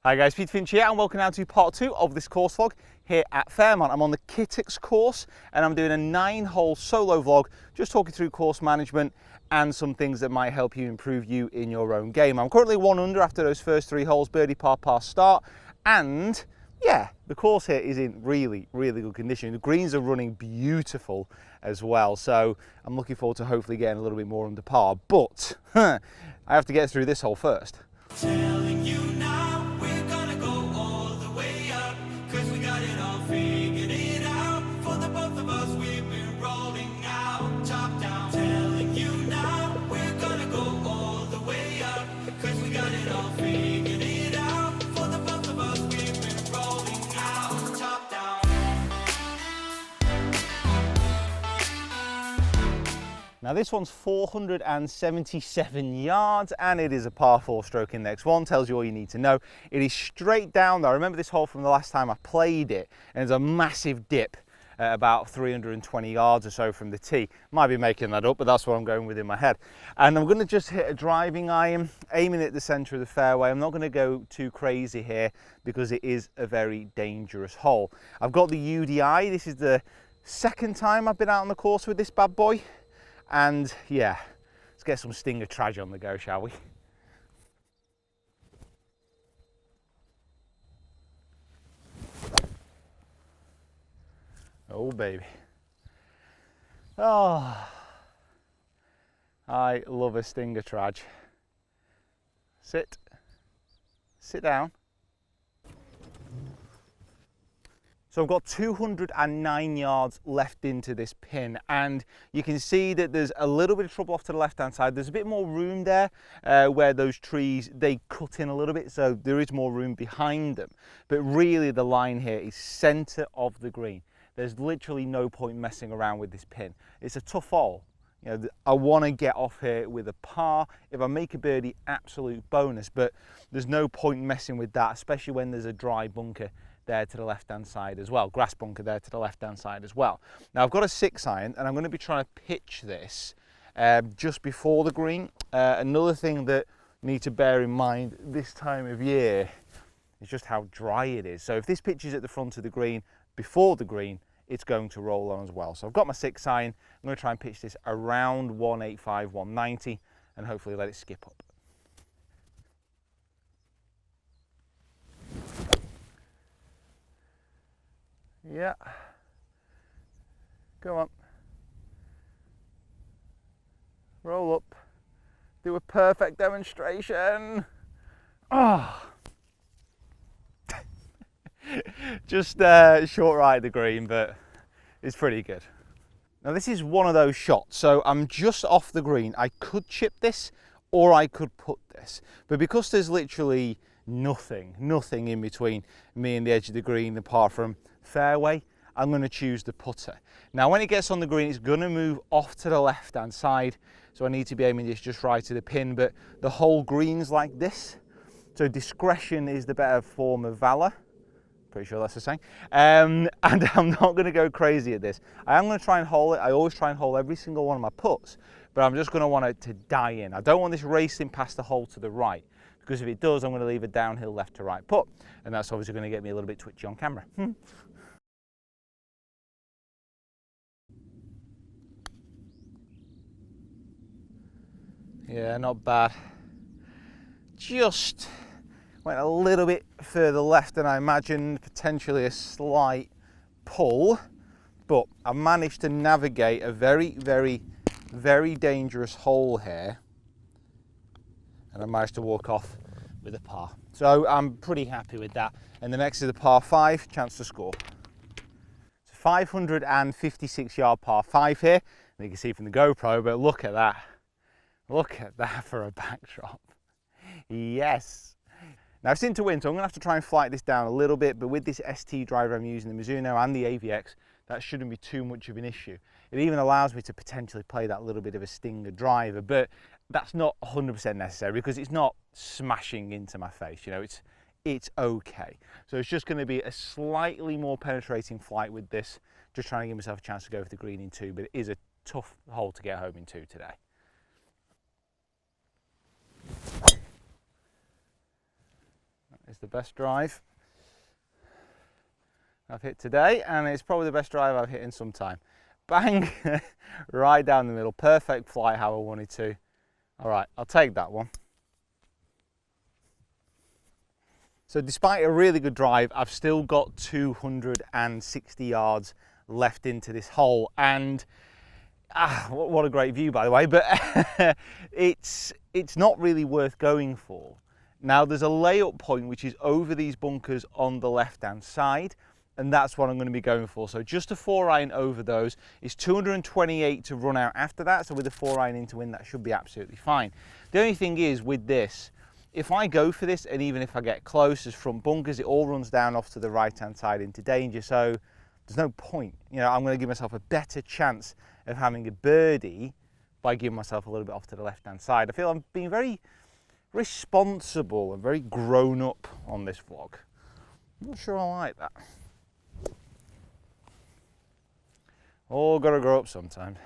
Hi guys, Finch here and welcome now to part 2 of this course vlog here at Fairmont. I'm on the Kittocks Course and I'm doing a 9-hole solo vlog, just talking through course management and some things that might help you improve you in your own game. I'm currently 1 under after those first 3 holes, birdie, par, par start, and yeah, the course here is in really good condition. The greens are running beautiful as well, so I'm looking forward to hopefully getting a little bit more under par, but I have to get through this hole first. Telling you now, we're gonna go all the way up, 'cause we got it all figured it out. For the both of us, we've been rolling out, top down. Telling you now, we're gonna go all the way up, 'cause we got it all figured it out. For the both of us, we've been rolling out, top down. Now this one's 477 yards and it is a par 4 stroke index 1, tells you all you need to know. It is straight down though. I remember this hole from the last time I played it, and there's a massive dip at about 320 yards or so from the tee. Might be making that up, but that's what I'm going with in my head. And I'm going to just hit a driving iron, aiming at the centre of the fairway. I'm not going to go too crazy here because it is a very dangerous hole. I've got the UDI. This is the second time I've been out on the course with this bad boy. And yeah, let's get some Stinger Trage on the go, shall we? Oh baby. Oh, I love a Stinger Trage. Sit down. So I've got 209 yards left into this pin, and you can see that there's a little bit of trouble off to the left hand side. There's a bit more room there where those trees, they cut in a little bit, so there is more room behind them. But really the line here is centre of the green. There's literally no point messing around with this pin. It's a tough hole. You know, I want to get off here with a par. If I make a birdie, absolute bonus, but there's no point messing with that, especially when there's a dry bunker there to the left hand side as well, grass bunker there to the left hand side as well. Now I've got a 6-iron and I'm going to be trying to pitch this just before the green. Another thing that you need to bear in mind this time of year is just how dry it is. So if this pitch is at the front of the green before the green, it's going to roll on as well. So I've got my 6-iron. I'm going to try and pitch this around 185, 190 and hopefully let it skip up. Yeah, go on, roll up, do a perfect demonstration. Oh, just short right of the green, but it's pretty good. Now this is one of those shots, so I'm just off the green. I could chip this or I could put this, but because there's literally nothing in between me and the edge of the green apart from fairway, I'm going to choose the putter. Now when it gets on the green, it's going to move off to the left hand side, so I need to be aiming this just right to the pin, but the whole green's like this, so discretion is the better form of valor. Pretty sure that's the saying. And I'm not going to go crazy at this. I am going to try and hole it. I always try and hole every single one of my putts, but I'm just going to want it to die in. I don't want this racing past the hole to the right, because if it does, I'm going to leave a downhill left to right putt, and that's obviously going to get me a little bit twitchy on camera. Yeah, not bad. Just went a little bit further left than I imagined, potentially a slight pull, but I managed to navigate a very dangerous hole here, and I managed to walk off with a par. So I'm pretty happy with that. And the next is a par 5, chance to score. It's a 556 yard par 5 here, and you can see from the GoPro, but look at that. Look at that for a backdrop. Yes. Now it's into winter, I'm going to have to try and flight this down a little bit, but with this ST driver I'm using, the Mizuno and the AVX, that shouldn't be too much of an issue. It even allows me to potentially play that little bit of a Stinger driver, but that's not 100% necessary because it's not smashing into my face, you know, it's okay. So it's just going to be a slightly more penetrating flight with this, just trying to give myself a chance to go for the green in 2, but it is a tough hole to get home in 2 today. It's the best drive I've hit today, and it's probably the best drive I've hit in some time. Bang, right down the middle, perfect flight how I wanted to. All right, I'll take that one. So despite a really good drive, I've still got 260 yards left into this hole, and what a great view, by the way, but it's not really worth going for. Now there's a layup point which is over these bunkers on the left hand side, and that's what I'm going to be going for. So just a 4-iron over those. It's 228 to run out after that, so with a 4-iron into wind that should be absolutely fine. The only thing is with this, if I go for this, and even if I get close as front bunkers, it all runs down off to the right hand side into danger, so there's no point. You know, I'm going to give myself a better chance of having a birdie by giving myself a little bit off to the left hand side. I feel I'm being very responsible and very grown up on this vlog. I'm not sure I like that. All gotta grow up sometimes.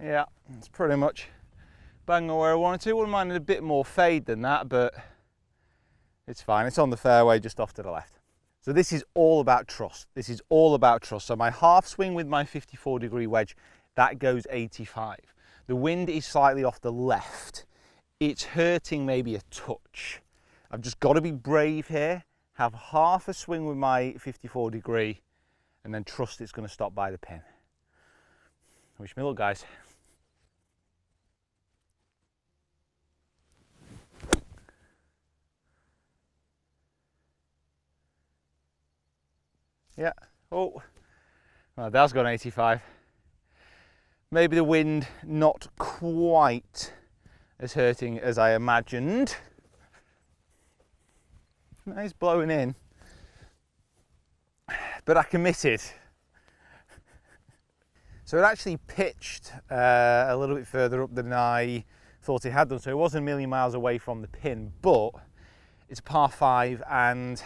Yeah, it's pretty much bang on where I wanted to. Wouldn't mind a bit more fade than that, but it's fine. It's on the fairway just off to the left. So this is all about trust. This is all about trust. So my half swing with my 54-degree wedge, that goes 85. The wind is slightly off the left. It's hurting maybe a touch. I've just got to be brave here, have half a swing with my 54-degree, and then trust it's going to stop by the pin. Wish me luck, guys. Yeah. Oh, well, that's gone 85. Maybe the wind not quite as hurting as I imagined. It's blowing in, but I committed. So it actually pitched a little bit further up than I thought it had done. So it wasn't a million miles away from the pin, but it's a par 5, and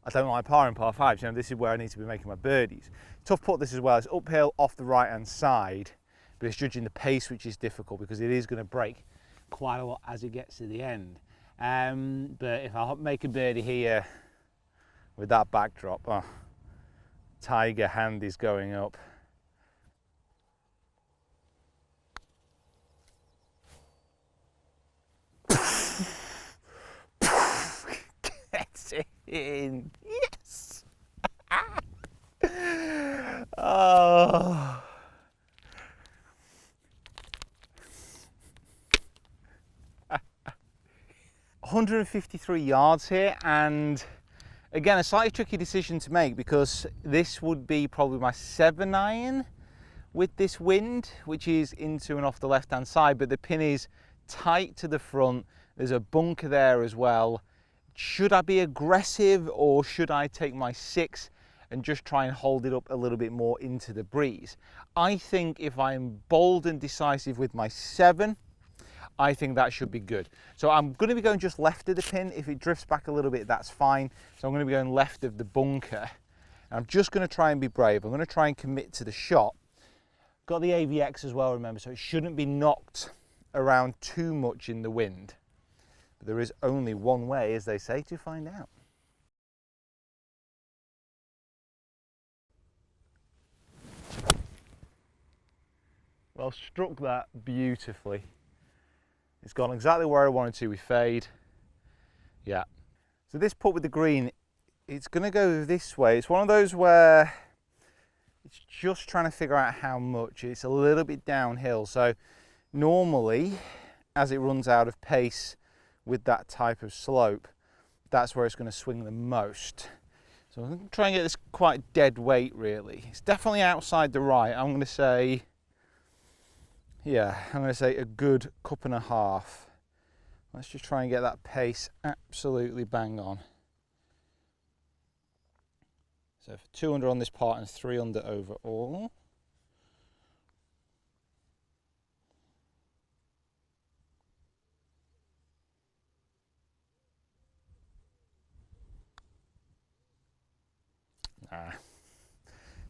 I don't like par and par 5s. You know, this is where I need to be making my birdies. Tough putt this as well. It's uphill off the right hand side, but it's judging the pace, which is difficult because it is going to break quite a lot as it gets to the end. But if I make a birdie here with that backdrop, oh, tiger hand is going up. Gets it in. Yes. Oh. $153 yards here, and again a slightly tricky decision to make because this would be probably my 7-iron with this wind, which is into and off the left hand side, but the pin is tight to the front. There's a bunker there as well. Should I be aggressive, or should I take my 6 and just try and hold it up a little bit more into the breeze? I think if I'm bold and decisive with my 7, I think that should be good. So I'm going to be going just left of the pin. If it drifts back a little bit, that's fine. So I'm going to be going left of the bunker. And I'm just going to try and be brave. I'm going to try and commit to the shot. Got the AVX as well, remember, so it shouldn't be knocked around too much in the wind. But there is only one way, as they say, to find out. Well, struck that beautifully. It's gone exactly where I wanted to with fade. Yeah. So this putt with the green, it's going to go this way. It's one of those where it's just trying to figure out how much. It's a little bit downhill. So normally, as it runs out of pace with that type of slope, that's where it's going to swing the most. So I'm going to try and get this quite dead weight, really. It's definitely outside the right. I'm going to say, yeah, I'm going to say a good cup and a half. Let's just try and get that pace absolutely bang on. So for 2 under on this part and 3 under overall.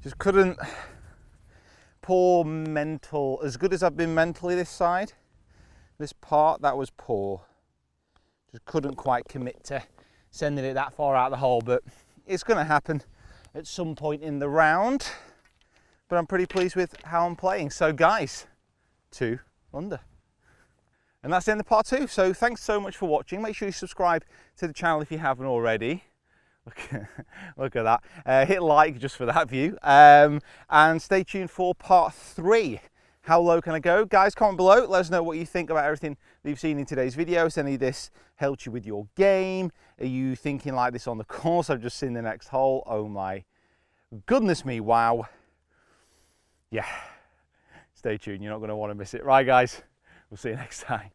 Just couldn't poor mental, as good as I've been mentally this side, this part, that was poor. Just couldn't quite commit to sending it that far out the hole, but it's going to happen at some point in the round. But I'm pretty pleased with how I'm playing. So guys, 2 under. And that's the end of part 2. So thanks so much for watching. Make sure you subscribe to the channel if you haven't already. Look at that. Hit like just for that view. And stay tuned for part 3. How low can I go? Guys, comment below. Let us know what you think about everything that you've seen in today's video. Has any of this helped you with your game? Are you thinking like this on the course? I've just seen the next hole. Oh my goodness me, wow. Yeah, stay tuned. You're not going to want to miss it. Right, guys, we'll see you next time.